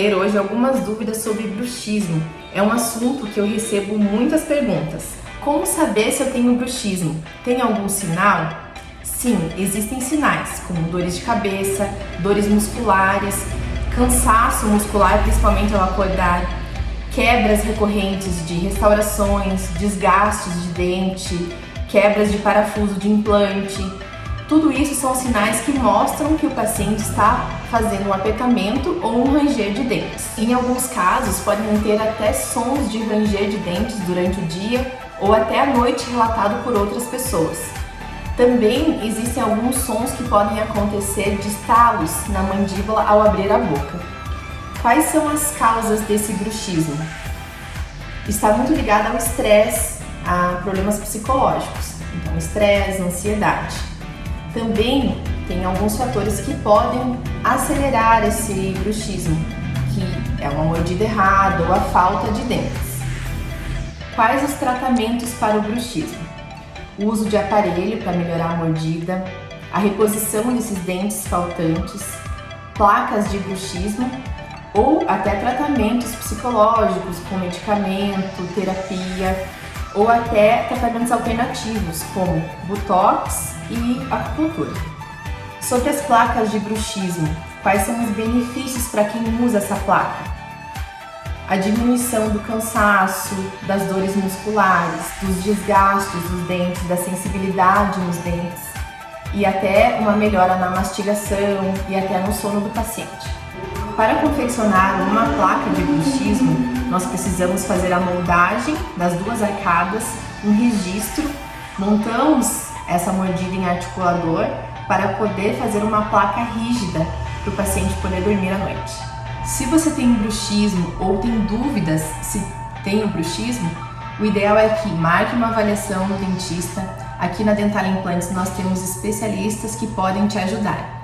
responder hoje algumas dúvidas sobre bruxismo. É um assunto que eu recebo muitas perguntas. Como saber se eu tenho bruxismo? Tem algum sinal? Sim, existem sinais, como dores de cabeça, dores musculares, cansaço muscular, principalmente ao acordar, quebras recorrentes de restaurações, desgastes de dente, quebras de parafuso de implante. Tudo isso são sinais que mostram que o paciente está fazendo um apertamento ou um ranger de dentes. Em alguns casos, podem ter até sons de ranger de dentes durante o dia ou até à noite relatado por outras pessoas. Também existem alguns sons que podem acontecer de estalos na mandíbula ao abrir a boca. Quais são as causas desse bruxismo? Está muito ligado ao estresse, a problemas psicológicos, então estresse, ansiedade. Também tem alguns fatores que podem acelerar esse bruxismo, que é uma mordida errada ou a falta de dentes. Quais os tratamentos para o bruxismo? O uso de aparelho para melhorar a mordida, a reposição desses dentes faltantes, placas de bruxismo ou até tratamentos psicológicos com medicamento, terapia ou até tratamentos alternativos como botox e acupuntura. Sobre as placas de bruxismo, quais são os benefícios para quem usa essa placa? A diminuição do cansaço, das dores musculares, dos desgastes dos dentes, da sensibilidade nos dentes e até uma melhora na mastigação e até no sono do paciente. Para confeccionar uma placa de bruxismo, nós precisamos fazer a moldagem das duas arcadas, um registro, montamos essa mordida em articulador para poder fazer uma placa rígida para o paciente poder dormir à noite. Se você tem bruxismo ou tem dúvidas se tem o bruxismo, o ideal é que marque uma avaliação no dentista. Aqui na Dental Implantes nós temos especialistas que podem te ajudar.